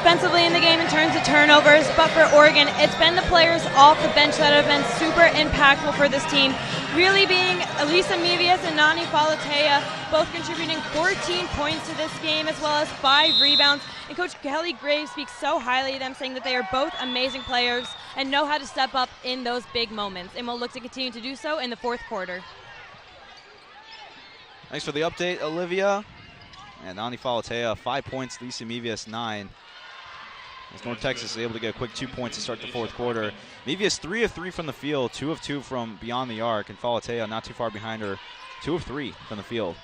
offensively in the game in terms of turnovers, but for Oregon, it's been the players off the bench that have been super impactful for this team, really being Elisa Mevius and Nani Falatea, both contributing 14 points to this game as well as 5 rebounds. And Coach Kelly Graves speaks so highly of them, saying that they are both amazing players and know how to step up in those big moments, and will look to continue to do so in the fourth quarter. Thanks for the update, Olivia. And Nani Falatea, 5 points, Lisa Mevius, 9. As North Texas is able to get a quick 2 points to start the fourth quarter. Mevius 3 of 3 from the field, 2 of 2 from beyond the arc, and Falatea not too far behind her, 2 of 3 from the field.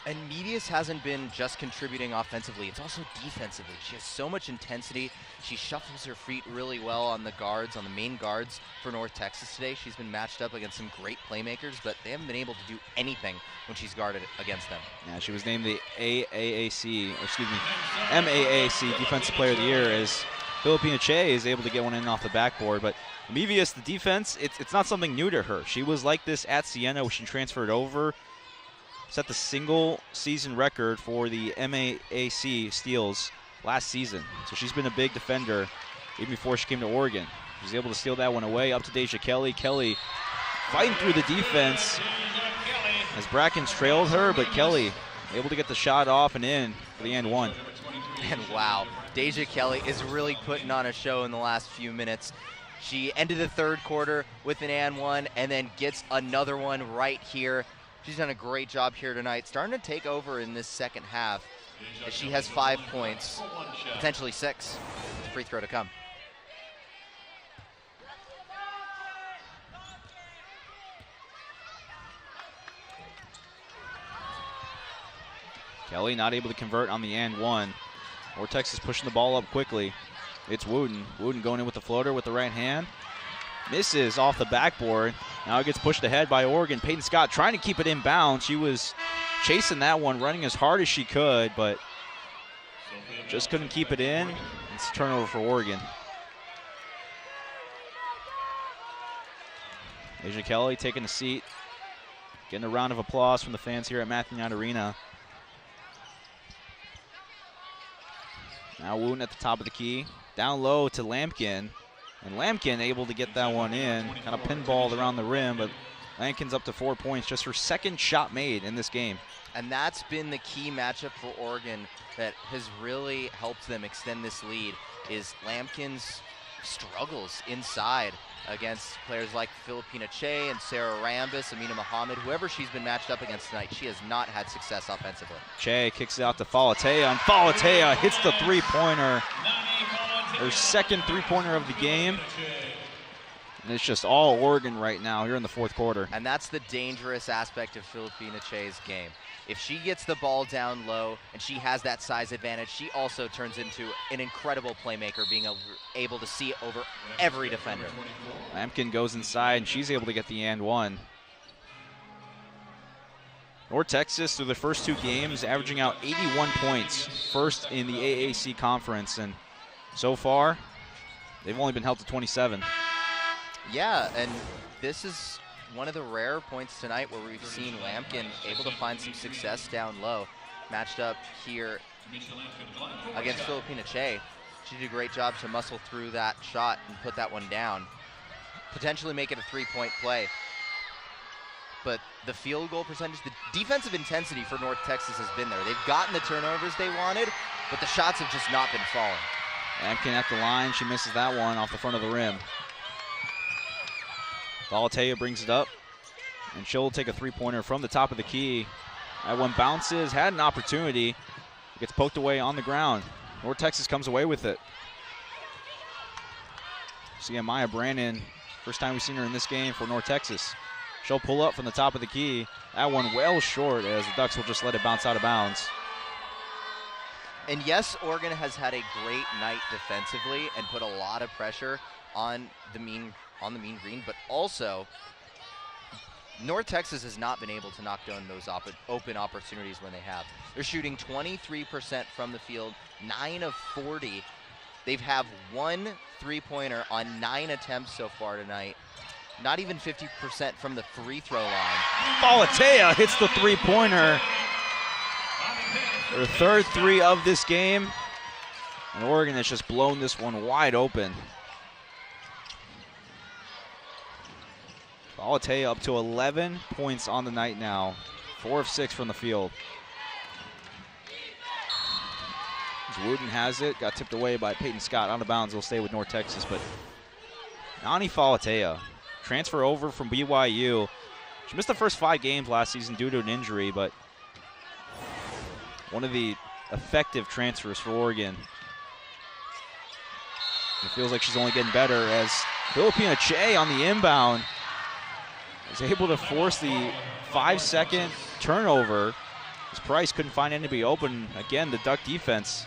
And Mevius hasn't been just contributing offensively, it's also defensively. She has so much intensity. She shuffles her feet really well on the guards, on the main guards for North Texas today. She's been matched up against some great playmakers, but they haven't been able to do anything when she's guarded against them. Yeah, she was named the MAAC Defensive Player of the Year as Filipina Che is able to get one in off the backboard. But Mevius, the defense, it's not something new to her. She was like this at Siena when she transferred over. Set the single season record for the MAAC steals last season. So she's been a big defender even before she came to Oregon. She was able to steal that one away up to Deja Kelly. Kelly fighting through the defense as Brackens trailed her, but Kelly able to get the shot off and in for the and one. And wow, Deja Kelly is really putting on a show in the last few minutes. She ended the third quarter with an and one and then gets another one right here. She's done a great job here tonight, starting to take over in this second half. As she has 5 points, potentially 6. Free throw to come. Kelly not able to convert on the and one. North Texas pushing the ball up quickly. It's Wooten. Wooten going in with the floater with the right hand. Misses off the backboard. Now it gets pushed ahead by Oregon. Peyton Scott trying to keep it in bounds. She was chasing that one, running as hard as she could, but just couldn't keep it in. It's a turnover for Oregon. Deja Kelly taking a seat, getting a round of applause from the fans here at Matheny Arena. Now Wooten at the top of the key. Down low to Lampkin. And Lampkin able to get that one in. Kind of pinballed around the rim, but Lampkin's up to 4 points. Just her second shot made in this game. And that's been the key matchup for Oregon that has really helped them extend this lead, is Lampkin's struggles inside against players like Filipina Che and Sarah Rambis, Amina Muhammad, whoever she's been matched up against tonight. She has not had success offensively. Che kicks it out to Falatea, and Falatea hits the three-pointer. Her second three-pointer of the game. And it's just all Oregon right now here in the fourth quarter. And that's the dangerous aspect of Filipina Che's game. If she gets the ball down low and she has that size advantage, she also turns into an incredible playmaker, being able to see over every defender. Lampkin goes inside, and she's able to get the and one. North Texas, through the first 2 games, averaging out 81 points, first in the AAC conference. And so far, they've only been held to 27. Yeah, and this is one of the rare points tonight where we've seen Lampkin able to find some success down low. Matched up here against Filipina Che. She did a great job to muscle through that shot and put that one down. Potentially make it a 3-point play. But the field goal percentage, the defensive intensity for North Texas has been there. They've gotten the turnovers they wanted, but the shots have just not been falling. Lampkin at the line, she misses that one off the front of the rim. Falatea brings it up, and she'll take a three-pointer from the top of the key. That one bounces, had an opportunity. It gets poked away on the ground. North Texas comes away with it. See Maya Brandon, first time we've seen her in this game for North Texas. She'll pull up from the top of the key. That one well short, as the Ducks will just let it bounce out of bounds. And yes, Oregon has had a great night defensively and put a lot of pressure on the mean green, but also North Texas has not been able to knock down those open opportunities when they have. They're shooting 23% from the field, 9 of 40. They've have 1 three-pointer on 9 attempts so far tonight. Not even 50% from the free throw line. Falatea hits the three-pointer. Her third 3 of this game. And Oregon has just blown this one wide open. Alatea up to 11 points on the night now. 4 of 6 from the field. Wooten has it. Got tipped away by Peyton Scott. Out of bounds. He'll stay with North Texas. But Nani Falatea, transfer over from BYU. She missed the first 5 games last season due to an injury, but one of the effective transfers for Oregon. It feels like she's only getting better as Filipina Che on the inbound is able to force the 5-second turnover. As Price couldn't find anybody open. Again, the Duck defense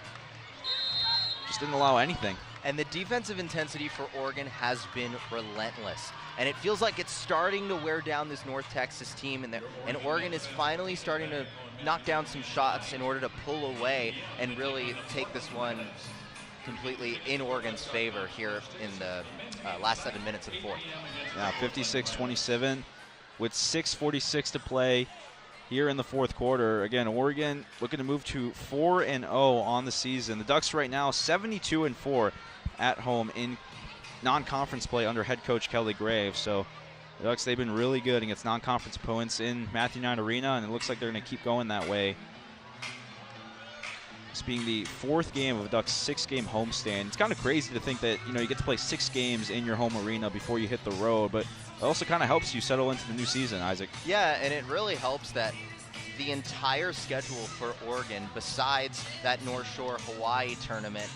just didn't allow anything. And the defensive intensity for Oregon has been relentless. And it feels like it's starting to wear down this North Texas team, and Oregon is finally starting to knock down some shots in order to pull away and really take this one completely in Oregon's favor here in the last 7 minutes of the fourth. Yeah, 56-27 with 6:46 to play here in the fourth quarter. Again, Oregon looking to move to 4-0 on the season. The Ducks right now 72-4 at home in non-conference play under head coach Kelly Graves. So the Ducks, they've been really good against non-conference opponents in Matthew Knight Arena, and it looks like they're going to keep going that way. This being the 4th game of the Ducks' 6-game homestand. It's kind of crazy to think that, you know, you get to play 6 games in your home arena before you hit the road, but it also kind of helps you settle into the new season, Isaac. Yeah, and it really helps that the entire schedule for Oregon, besides that North Shore Hawaii tournament,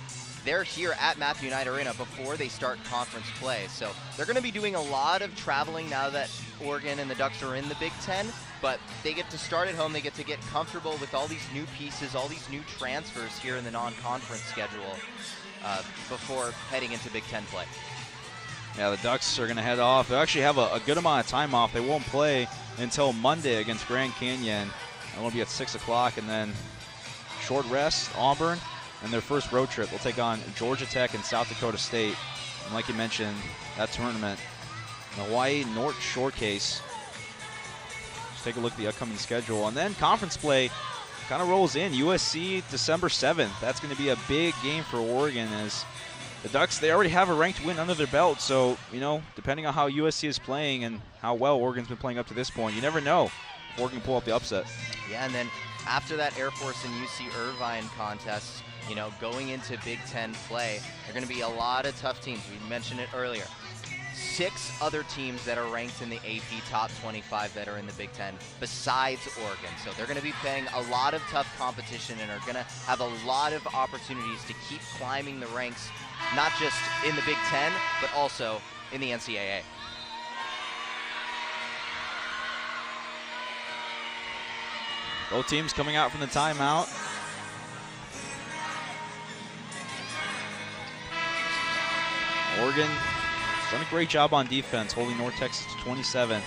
they're here at Matthew Knight Arena before they start conference play. So they're going to be doing a lot of traveling now that Oregon and the Ducks are in the Big Ten, but they get to start at home. They get to get comfortable with all these new pieces, all these new transfers here in the non-conference schedule before heading into Big Ten play. Yeah, the Ducks are going to head off. They actually have a good amount of time off. They won't play until Monday against Grand Canyon. It will be at 6 o'clock, and then short rest, Auburn, and their first road trip. They'll take on Georgia Tech and South Dakota State. And like you mentioned, that tournament, the Hawaii North Shore case. Just take a look at the upcoming schedule. And then conference play kind of rolls in. USC December 7th. That's going to be a big game for Oregon as the Ducks, they already have a ranked win under their belt. So, you know, depending on how USC is playing and how well Oregon's been playing up to this point, you never know if Oregon can pull up the upset. Yeah, and then after that Air Force and UC Irvine contest, you know, going into Big Ten play, there are going to be a lot of tough teams. We mentioned it earlier. 6 other teams that are ranked in the AP Top 25 that are in the Big Ten besides Oregon. So they're going to be playing a lot of tough competition and are going to have a lot of opportunities to keep climbing the ranks, not just in the Big Ten, but also in the NCAA. Both teams coming out from the timeout. Oregon done a great job on defense, holding North Texas to 27.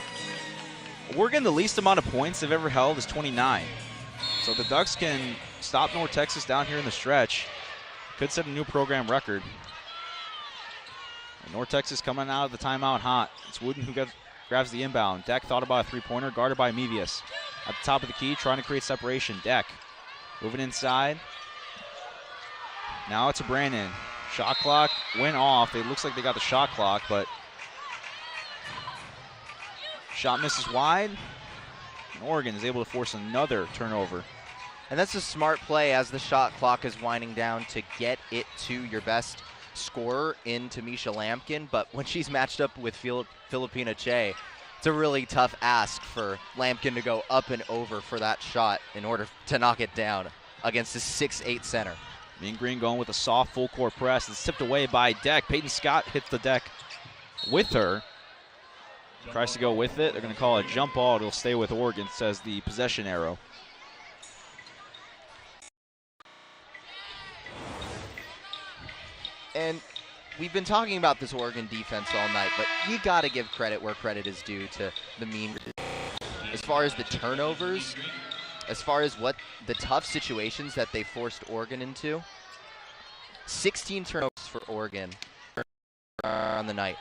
Oregon, the least amount of points they've ever held is 29. So the Ducks can stop North Texas down here in the stretch. Could set a new program record. And North Texas coming out of the timeout hot. It's Wooden who grabs the inbound. Deck thought about a three-pointer, guarded by Mevius. At the top of the key, trying to create separation. Deck moving inside. Now it's a Brandon. Shot clock went off. It looks like they got the shot clock, but shot misses wide. And Oregon is able to force another turnover. And that's a smart play as the shot clock is winding down to get it to your best scorer in Tamisha Lampkin. But when she's matched up with Filipina Che, it's a really tough ask for Lampkin to go up and over for that shot in order to knock it down against a 6'8" center. Mean Green going with a soft full court press. It's tipped away by Deck. Peyton Scott hits the deck with her. Tries to go with it. They're going to call it a jump ball. It'll stay with Oregon, says the possession arrow. And we've been talking about this Oregon defense all night, but you got to give credit where credit is due to the Mean Green. As far as the turnovers, as far as what the tough situations that they forced Oregon into, 16 turnovers for Oregon on the night.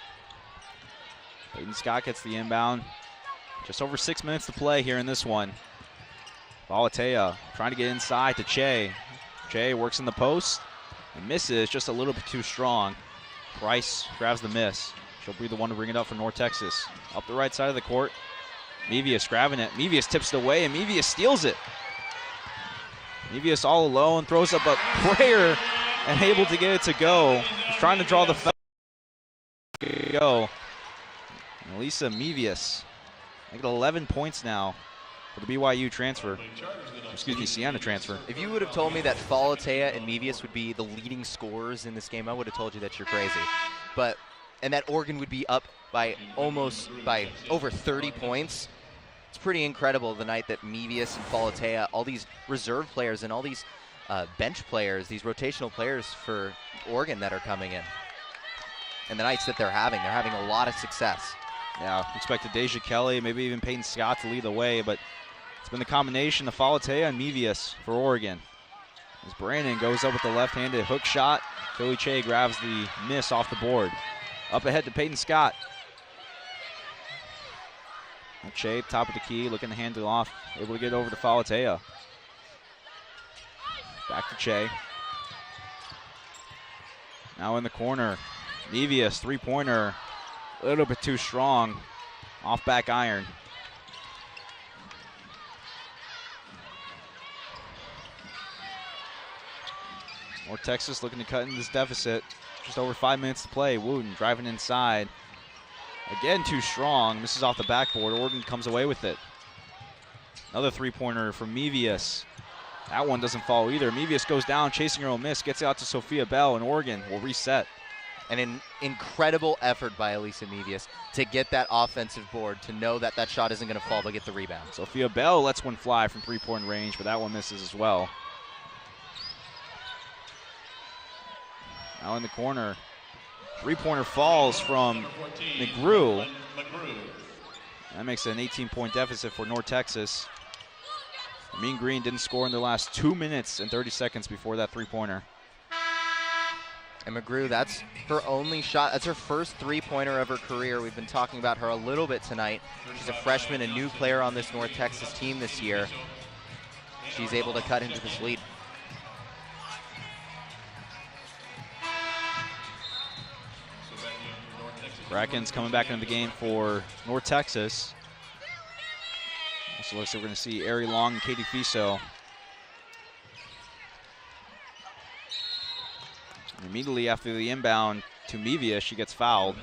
Peyton Scott gets the inbound. Just over 6 minutes to play here in this one. Alatea trying to get inside to Che. Che works in the post. And misses just a little bit too strong. Price grabs the miss. She'll be the one to bring it up for North Texas. Up the right side of the court. Mevius grabbing it. Mevius tips it away, and Mevius steals it. Mevius all alone, throws up a prayer, and able to get it to go. He's trying to draw the foul. Go. And Elisa Mevius, I get 11 points now for the BYU transfer. Excuse me, Siena transfer. If you would have told me that Falatea and Mevius would be the leading scorers in this game, I would have told you that you're crazy. And that Oregon would be up by over 30 points. It's pretty incredible the night that Mevius and Falatea, all these reserve players and all these bench players, these rotational players for Oregon that are coming in. And the nights that they're having a lot of success. Yeah, expected Deja Kelly, maybe even Peyton Scott to lead the way, but it's been the combination of Falatea and Mevius for Oregon. As Brandon goes up with the left-handed hook shot, Philly Che grabs the miss off the board. Up ahead to Peyton Scott. Che, top of the key, looking to hand it off, able to get over to Falatea. Back to Che. Now in the corner, Mevius, three-pointer, a little bit too strong, off back iron. North Texas looking to cut into this deficit. Just over 5 minutes to play. Wooten driving inside. Again, too strong. Misses off the backboard. Oregon comes away with it. Another three-pointer from Mevius. That one doesn't fall either. Mevius goes down, chasing her own miss, gets it out to Sophia Bell, and Oregon will reset. And an incredible effort by Elisa Mevius to get that offensive board, to know that that shot isn't going to fall, but get the rebound. Sophia Bell lets one fly from three-point range, but that one misses as well. Now in the corner, three-pointer falls from McGrew. That makes it an 18-point deficit for North Texas. Mean Green didn't score in the last 2 minutes and 30 seconds before that three-pointer. And McGrew, that's her only shot. That's her first three-pointer of her career. We've been talking about her a little bit tonight. She's a freshman, a new player on this North Texas team this year. She's able to cut into this lead. Bracken's coming back into the game for North Texas. Also looks like we're going to see Ari Long and Katie Fiso. And immediately after the inbound to Mevius, she gets fouled.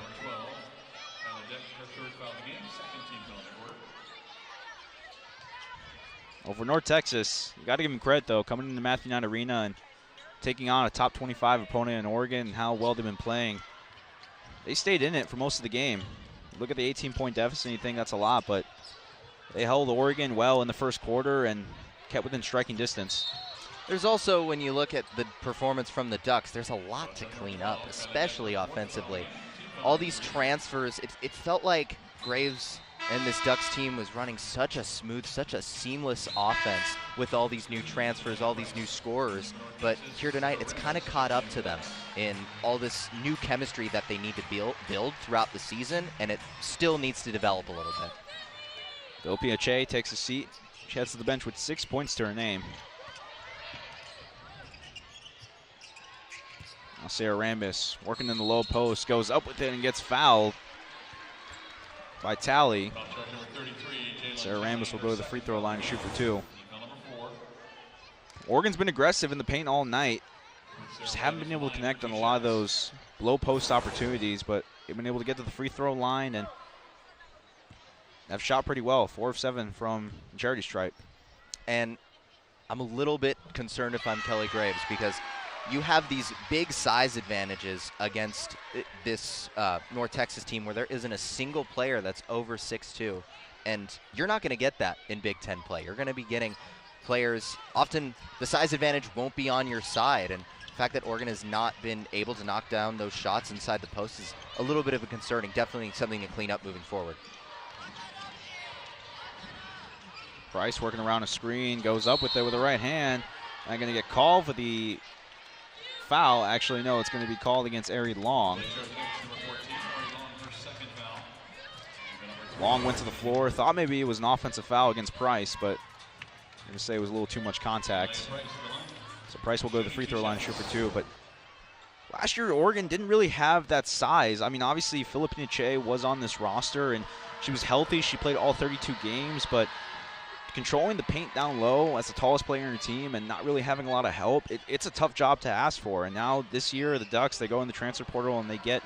Over North Texas, you got to give them credit though, coming into Matthew Knight Arena and taking on a top 25 opponent in Oregon and how well they've been playing. They stayed in it for most of the game. Look at the 18-point deficit and you think that's a lot, but they held Oregon well in the first quarter and kept within striking distance. There's also, when you look at the performance from the Ducks, there's a lot to clean up, especially offensively. All these transfers, it felt like Graves and this Ducks team was running such a smooth, such a seamless offense with all these new transfers, all these new scorers. But here tonight, it's kind of caught up to them in all this new chemistry that they need to build throughout the season, and it still needs to develop a little bit. Philipina Che takes a seat. She heads to the bench with 6 points to her name. Now Sarah Rambis working in the low post, goes up with it and gets fouled by Tally. Sarah Rambis will go to the free throw line and shoot for two. Oregon's been aggressive in the paint all night. Just haven't been able to connect on a lot of those low post opportunities, but they've been able to get to the free throw line and have shot pretty well. 4 of 7 from the charity stripe. And I'm a little bit concerned if I'm Kelly Graves, because you have these big size advantages against this North Texas team where there isn't a single player that's over 6'2", and you're not going to get that in Big Ten play. You're going to be getting players, often the size advantage won't be on your side, and the fact that Oregon has not been able to knock down those shots inside the post is a little bit of a concerning, definitely something to clean up moving forward. Price working around a screen, goes up with it with the right hand. Not going to get called for the foul. Actually, no, it's going to be called against Ari Long. Long went to the floor. Thought maybe it was an offensive foul against Price, but I'm going to say it was a little too much contact. So Price will go to the free throw line and shoot for two, but last year Oregon didn't really have that size. I mean, obviously Filipina Che was on this roster and she was healthy. She played all 32 games, but controlling the paint down low as the tallest player in her team and not really having a lot of help, it's a tough job to ask for. And now this year, the Ducks, they go in the transfer portal and they get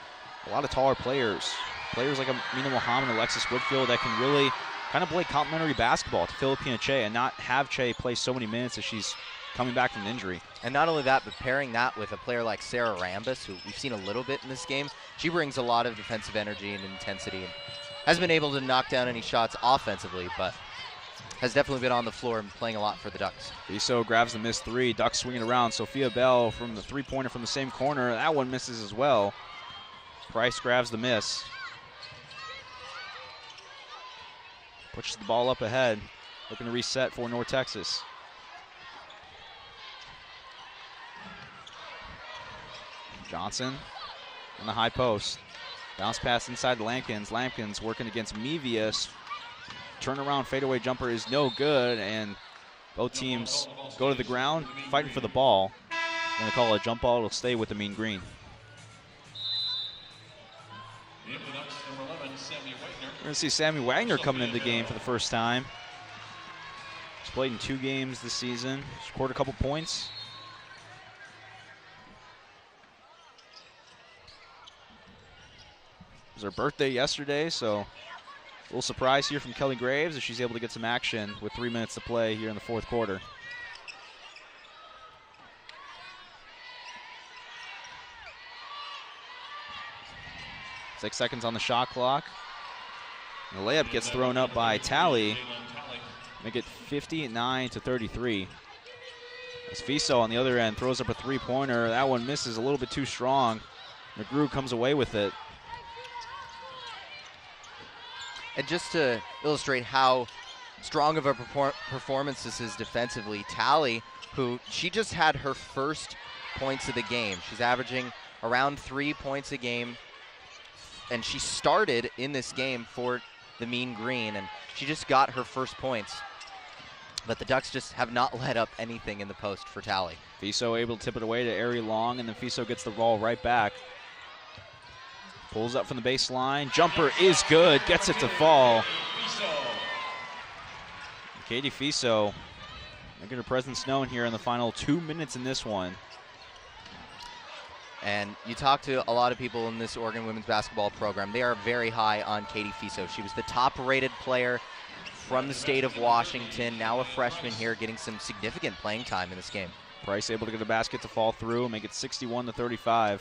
a lot of taller players. Players like Amina Mohammed and Alexis Woodfield that can really kind of play complementary basketball to Filipina Che and not have Che play so many minutes as she's coming back from an injury. And not only that, but pairing that with a player like Sarah Rambis, who we've seen a little bit in this game, she brings a lot of defensive energy and intensity and hasn't been able to knock down any shots offensively, but has definitely been on the floor and playing a lot for the Ducks. Fiso grabs the missed three. Ducks swinging around. Sophia Bell from the three-pointer from the same corner. That one misses as well. Price grabs the miss. Pushes the ball up ahead. Looking to reset for North Texas. Johnson on the high post. Bounce pass inside Lampkins. Lampkins working against Mevius. Turnaround fadeaway jumper is no good, and both teams go to the ground fighting for the ball. I'm going to call it a jump ball. It'll stay with the Mean Green. We're going to see Sammy Wagner coming into the game for the first time. She's played in 2 games this season. She scored a couple points. It was her birthday yesterday, so a little surprise here from Kelly Graves as she's able to get some action with 3 minutes to play here in the fourth quarter. Six seconds on the shot clock. And the layup gets thrown up by Talley. Make it 59-33. As Fiso on the other end throws up a three-pointer. That one misses a little bit too strong. McGrew comes away with it. And just to illustrate how strong of a performance this is defensively, Talley, who she just had her first points of the game. She's averaging around 3 points a game, and she started in this game for the Mean Green, and she just got her first points. But the Ducks just have not let up anything in the post for Talley. Fiso able to tip it away to Ari Long, and then Fiso gets the ball right back. Pulls up from the baseline. Jumper is good. Gets it to fall. Katie Fiso making her presence known here in the final 2 minutes in this one. And you talk to a lot of people in this Oregon women's basketball program. They are very high on Katie Fiso. She was the top-rated player from the state of Washington. Now a freshman here getting some significant playing time in this game. Price able to get the basket to fall through, make it 61-35.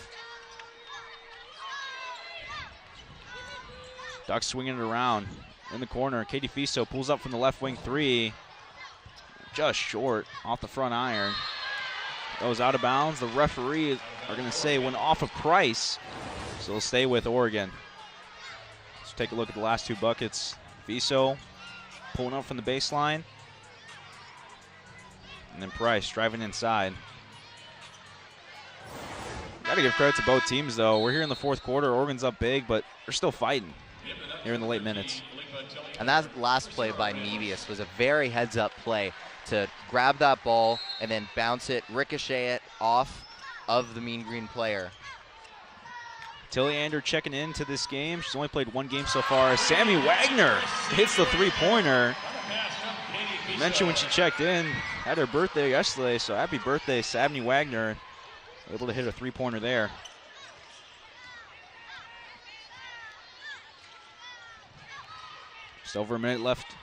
Ducks swinging it around in the corner. Katie Fiso pulls up from the left wing three. Just short off the front iron. Goes out of bounds. The referee are going to say went off of Price. So they'll stay with Oregon. Let's take a look at the last 2 buckets. Fiso pulling up from the baseline. And then Price driving inside. Got to give credit to both teams, though. We're here in the fourth quarter. Oregon's up big, but they're still fighting here in the late minutes. And that last play by Mevius was a very heads-up play to grab that ball and then bounce it, ricochet it off of the Mean Green player. Tilly Ander checking into this game. She's only played 1 game so far. Sammy Wagner hits the three-pointer. I mentioned when she checked in, had her birthday yesterday, so happy birthday, Sammy Wagner. Able to hit a three-pointer there. Just over a minute left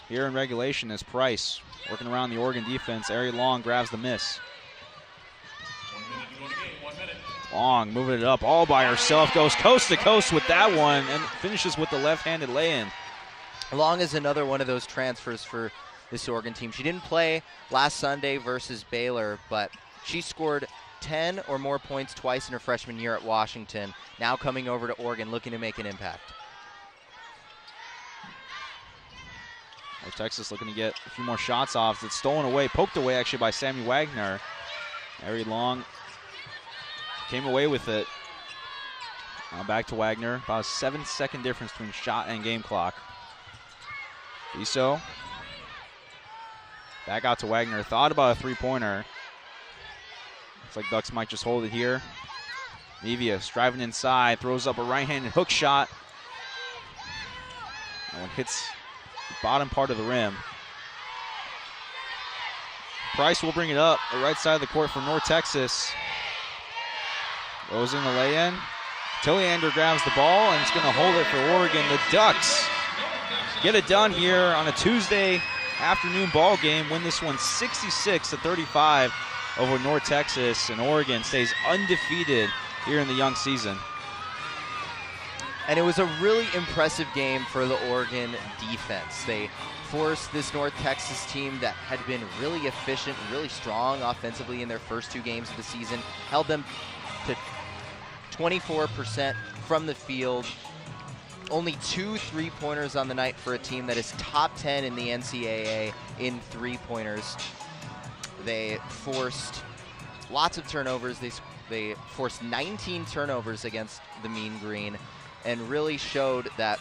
here in regulation as Price working around the Oregon defense. Ari Long grabs the miss. Long moving it up all by herself, goes coast to coast with that one and finishes with the left-handed lay-in. Long is another one of those transfers for this Oregon team. She didn't play last Sunday versus Baylor, but she scored 10 or more points twice in her freshman year at Washington, now coming over to Oregon looking to make an impact. Texas looking to get a few more shots off. It's stolen away, poked away actually by Sammy Wagner. Ari Long came away with it. Now back to Wagner. About a 7-second difference between shot and game clock. Fiso back out to Wagner. Thought about a three-pointer. Looks like Ducks might just hold it here. Nevius driving inside, throws up a right-handed hook shot. That one hits the bottom part of the rim. Price will bring it up the right side of the court for North Texas. Goes in the lay-in. Tilliander grabs the ball and it's going to hold it for Oregon. The Ducks get it done here on a Tuesday afternoon ball game. Win this one 66-35 over North Texas, and Oregon stays undefeated here in the young season. And it was a really impressive game for the Oregon defense. They forced this North Texas team that had been really efficient, really strong offensively in their first 2 games of the season, held them to 24% from the field. Only 2 3-pointers on the night for a team that is top 10 in the NCAA in 3-pointers. They forced lots of turnovers. They forced 19 turnovers against the Mean Green and really showed that,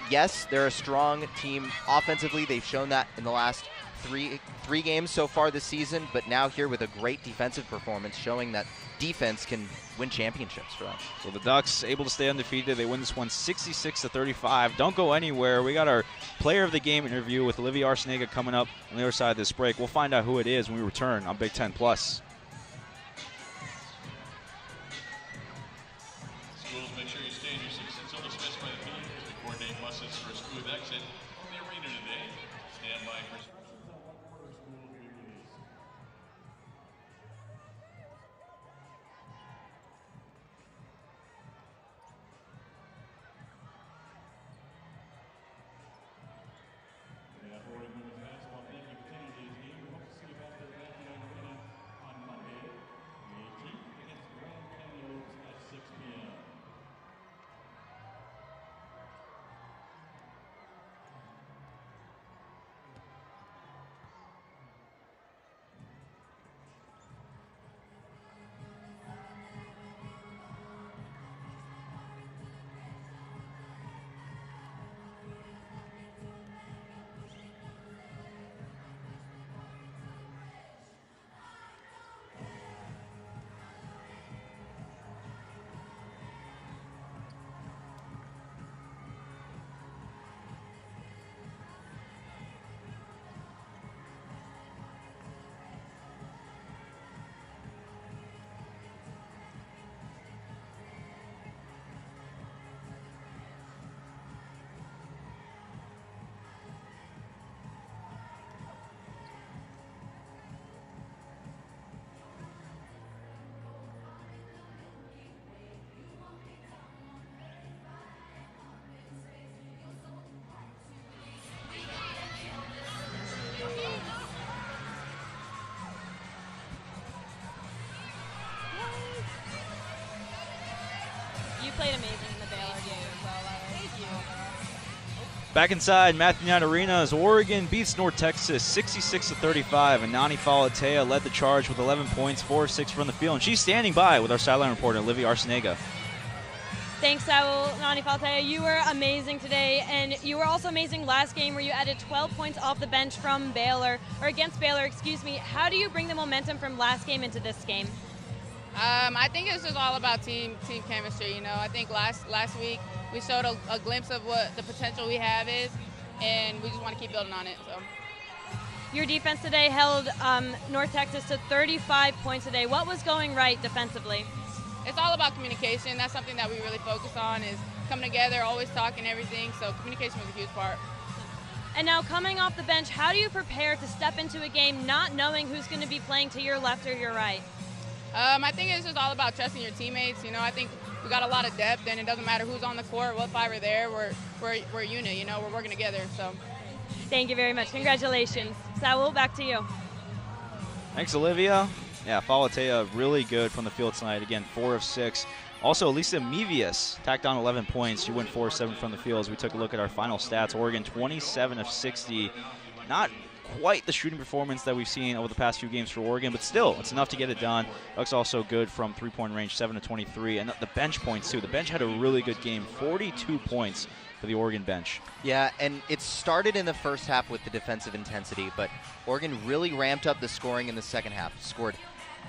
yes, they're a strong team offensively. They've shown that in the last three games so far this season, but now here with a great defensive performance showing that defense can win championships for them. So the Ducks able to stay undefeated. They win this one 66-35. Don't go anywhere. We got our player of the game interview with Olivia Arciniega coming up on the other side of this break. We'll find out who it is when we return on Big Ten Plus. Schools, make sure you stay in your seats until dismissed by the team as we coordinate buses for a smooth exit from the arena today. Stand by for You played amazing in the Baylor game as well. Thank you. Back inside Matthew Knight Arena as Oregon beats North Texas 66-35, and Nani Falatea led the charge with 11 points, 4 of 6 from the field, and she's standing by with our sideline reporter Olivia Arciniega. Thanks, Saul. Nani Falatea, you were amazing today, and you were also amazing last game where you added 12 points off the bench from Baylor, or against Baylor, excuse me. How do you bring the momentum from last game into this game? I think it's just all about team chemistry. You know, I think last week we showed a glimpse of what the potential we have is, and we just want to keep building on it. So, your defense today held North Texas to 35 points today. What was going right defensively? it's all about communication. That's something that we really focus on, is coming together, always talking everything. So communication was a huge part. And now coming off the bench, how do you prepare to step into a game not knowing who's going to be playing to your left or your right? I think it's just all about trusting your teammates. You know, I think we got a lot of depth, and it doesn't matter who's on the court, what five are there. We're a unit. You know, we're working together. So. Thank you very much. Congratulations. Saul, back to you. Thanks, Olivia. Yeah, Falatea really good from the field tonight. Again, 4 of 6. Also, Lisa Mevius tacked on 11 points. She went 4 of 7 from the field as we took a look at our final stats. Oregon 27 of 60. Not quite the shooting performance that we've seen over the past few games for Oregon, but still, it's enough to get it done. Ducks also good from three-point range, 7 of 23. And the bench points, too. The bench had a really good game, 42 points for the Oregon bench. Yeah, and it started in the first half with the defensive intensity, but Oregon really ramped up the scoring in the second half. Scored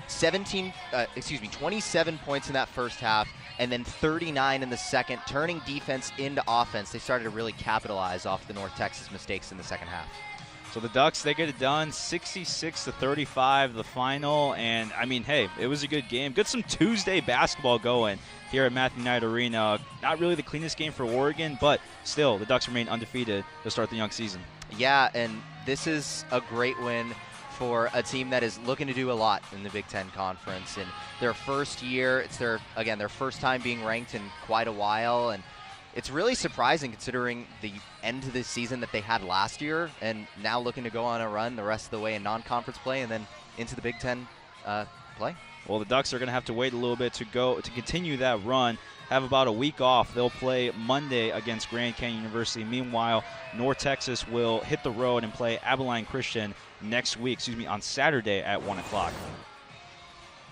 27 points in that first half, and then 39 in the second, turning defense into offense. They started to really capitalize off the North Texas mistakes in the second half. So the Ducks, they get it done, 66-35 the final, and I mean, hey, it was a good game. Good some Tuesday basketball going here at Matthew Knight Arena. Not really the cleanest game for Oregon, but still, the Ducks remain undefeated to start the young season. Yeah, and this is a great win for a team that is looking to do a lot in the Big Ten Conference. In their first year, it's their first time being ranked in quite a while, and it's really surprising considering the end of the season that they had last year, and now looking to go on a run the rest of the way in non-conference play and then into the Big Ten play. Well, the Ducks are going to have to wait a little bit to continue that run. Have about a week off. They'll play Monday against Grand Canyon University. Meanwhile, North Texas will hit the road and play Abilene Christian on Saturday at 1 o'clock.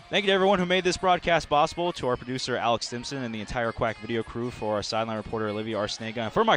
Thank you to everyone who made this broadcast possible, to our producer Alex Stimson and the entire Quack Video crew, for our sideline reporter Olivia Arsenega, and for my